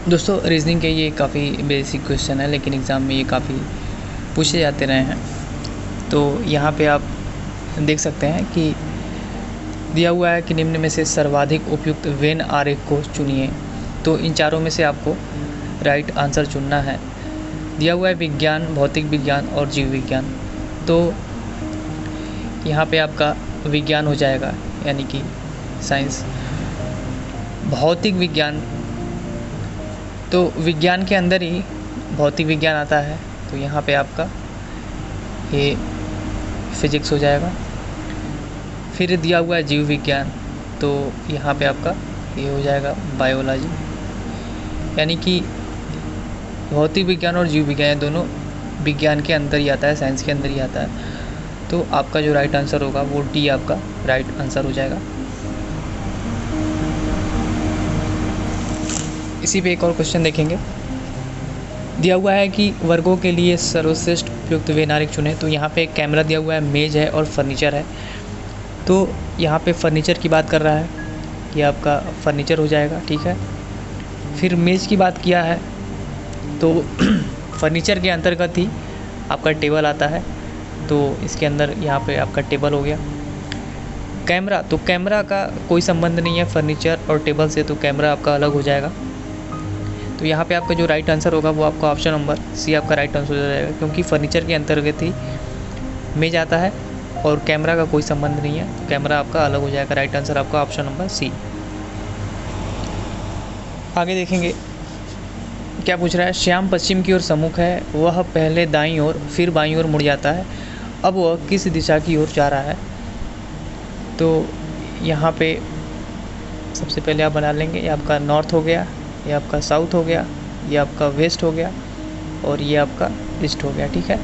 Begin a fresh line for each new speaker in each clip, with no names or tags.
दोस्तों रीजनिंग के ये काफ़ी बेसिक क्वेश्चन है, लेकिन एग्ज़ाम में ये काफ़ी पूछे जाते रहे हैं। तो यहाँ पे आप देख सकते हैं कि दिया हुआ है कि निम्न में से सर्वाधिक उपयुक्त वेन आरेख को चुनिए। तो इन चारों में से आपको राइट आंसर चुनना है। दिया हुआ है विज्ञान, भौतिक विज्ञान और जीव विज्ञान। तो यहाँ पे आपका विज्ञान हो जाएगा, यानी कि साइंस। भौतिक विज्ञान, तो विज्ञान के अंदर ही भौतिक विज्ञान आता है, तो यहाँ पे आपका ये फिजिक्स हो जाएगा। फिर दिया हुआ है जीव विज्ञान, तो यहाँ पे आपका ये हो जाएगा बायोलॉजी। यानी कि भौतिक विज्ञान और जीव विज्ञान दोनों विज्ञान के अंदर ही आता है, साइंस के अंदर ही आता है। तो आपका जो राइट आंसर होगा वो डी आपका राइट आंसर हो जाएगा। इसी पे एक और क्वेश्चन देखेंगे। दिया हुआ है कि वर्गों के लिए सर्वश्रेष्ठ उपयुक्त वेन आरेख चुने। तो यहाँ पे कैमरा दिया हुआ है, मेज है और फर्नीचर है। तो यहाँ पे फर्नीचर की बात कर रहा है, कि आपका फर्नीचर हो जाएगा, ठीक है। फिर मेज की बात किया है, तो फर्नीचर के अंतर्गत ही आपका टेबल आता है, तो इसके अंदर यहाँ पे आपका टेबल हो गया। कैमरा, तो कैमरा का कोई संबंध नहीं है फर्नीचर और टेबल से, तो कैमरा आपका अलग हो जाएगा। तो यहाँ पे आपका जो राइट आंसर होगा वो आपका ऑप्शन नंबर सी आपका राइट आंसर हो जाएगा, क्योंकि फर्नीचर के अंतर्गत ही मेज आता है और कैमरा का कोई संबंध नहीं है, तो कैमरा आपका अलग हो जाएगा। राइट आंसर आपका ऑप्शन नंबर सी। आगे देखेंगे क्या पूछ रहा है। श्याम पश्चिम की ओर सम्मुख है, वह पहले दाईं ओर फिर बाईं ओर मुड़ जाता है, अब वह किस दिशा की ओर जा रहा है। तो यहाँ पे सबसे पहले आप बना लेंगे, ये आपका नॉर्थ हो गया, ये आपका साउथ हो गया, ये आपका वेस्ट हो गया और ये आपका ईस्ट हो गया, ठीक है।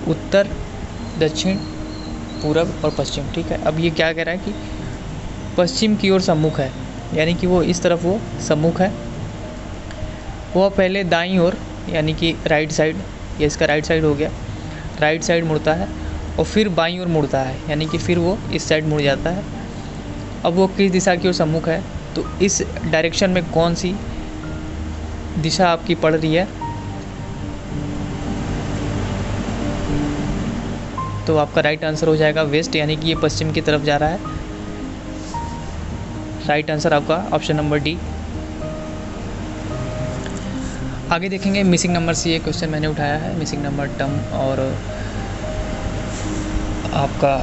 उत्तर, दक्षिण, पूरब और पश्चिम, ठीक है। अब ये क्या कह रहा है कि पश्चिम की ओर सम्मुख है, यानी कि वो इस तरफ वो सम्मुख है। वह पहले दाईं ओर, यानी कि राइट साइड, ये इसका राइट साइड हो गया, राइट साइड मुड़ता है और फिर बाईं ओर मुड़ता है, यानी कि फिर वो इस साइड मुड़ जाता है। अब वो किस दिशा की ओर सम्मुख है, तो इस डायरेक्शन में कौन सी दिशा आपकी पड़ रही है, तो आपका राइट आंसर हो जाएगा वेस्ट, यानी कि ये पश्चिम की तरफ जा रहा है। राइट आंसर आपका ऑप्शन नंबर डी। आगे देखेंगे मिसिंग नंबर से, ये क्वेश्चन मैंने उठाया है, मिसिंग नंबर टर्म और आपका,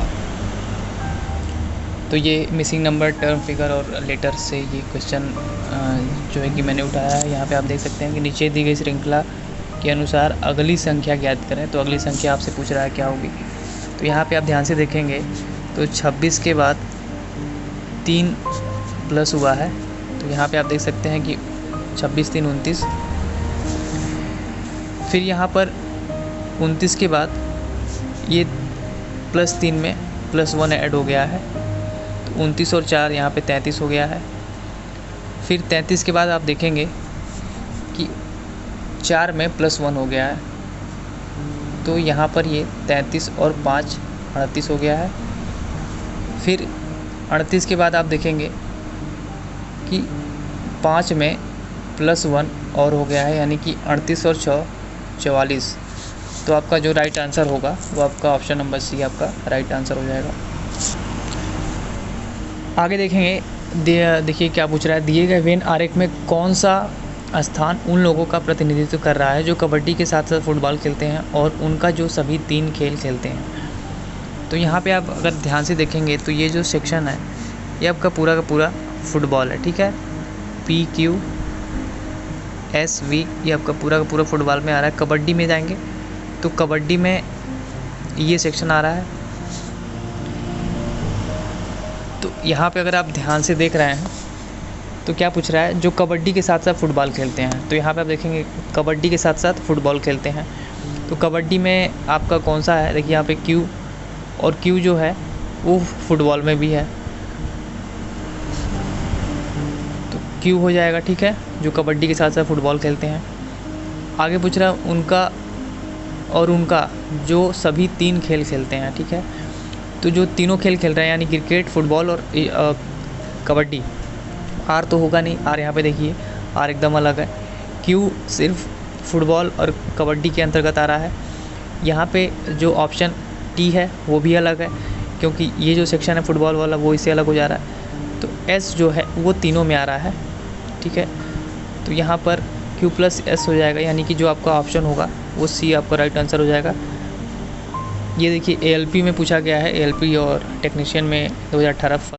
तो ये मिसिंग नंबर टर्म फिगर और लेटर से ये क्वेश्चन जो है कि मैंने उठाया है। यहाँ पे आप देख सकते हैं कि नीचे दी गई श्रृंखला के अनुसार अगली संख्या ज्ञात करें। तो अगली संख्या आपसे पूछ रहा है क्या होगी। तो यहाँ पे आप ध्यान से देखेंगे तो 26 के बाद 3 प्लस हुआ है, तो यहाँ पे आप देख सकते हैं कि 26 3 29। फिर यहाँ पर 29 के बाद ये +3 में +1 ऐड हो गया है, तो 29 और 4 यहाँ पे 33 हो गया है। फिर 33 के बाद आप देखेंगे कि 4 में +1 हो गया है, तो यहाँ पर ये 33 और 5 38 हो गया है। फिर 38 के बाद आप देखेंगे कि 5 में +1 और हो गया है, यानी कि 38 और 6 44। तो आपका जो राइट आंसर होगा वो आपका ऑप्शन नंबर सी आपका राइट आंसर हो जाएगा। आगे देखेंगे, देखिए क्या पूछ रहा है। दिए गए वेन आरेख में कौन सा स्थान उन लोगों का प्रतिनिधित्व कर रहा है जो कबड्डी के साथ साथ फुटबॉल खेलते हैं और उनका जो सभी 3 खेल खेलते हैं। तो यहाँ पे आप अगर ध्यान से देखेंगे तो ये जो सेक्शन है ये आपका पूरा का पूरा फुटबॉल है, ठीक है। PQSV ये आपका पूरा का पूरा फुटबॉल में आ रहा है। कबड्डी में जाएंगे तो कबड्डी में ये सेक्शन आ रहा है। तो यहाँ पे अगर आप ध्यान से देख रहे हैं तो क्या पूछ रहा है, जो कबड्डी के साथ साथ फुटबॉल खेलते हैं। तो यहाँ पे आप देखेंगे कबड्डी के साथ साथ फुटबॉल खेलते हैं। तो कबड्डी में आपका कौन सा है, देखिए यहाँ पे Q, और Q जो है वो फुटबॉल में भी है, तो Q हो जाएगा, ठीक है, जो कबड्डी के साथ साथ फुटबॉल खेलते हैं। आगे पूछ रहा है उनका और उनका जो सभी 3 खेल खेलते हैं, ठीक है। तो जो तीनों खेल खेल रहे हैं यानी क्रिकेट, फुटबॉल और कबड्डी, आर तो होगा नहीं, आर यहाँ पे देखिए आर एकदम अलग है। क्यू सिर्फ फुटबॉल और कबड्डी के अंतर्गत आ रहा है। यहाँ पे जो ऑप्शन टी है वो भी अलग है, क्योंकि ये जो सेक्शन है फुटबॉल वाला वो इससे अलग हो जा रहा है। तो एस जो है वो तीनों में आ रहा है, ठीक है। तो यहाँ पर Q+S हो जाएगा, यानी कि जो आपका ऑप्शन होगा वो सी आपका राइट आंसर हो जाएगा। ये देखिए ALP में पूछा गया है, ALP और टेक्नीशियन में 2018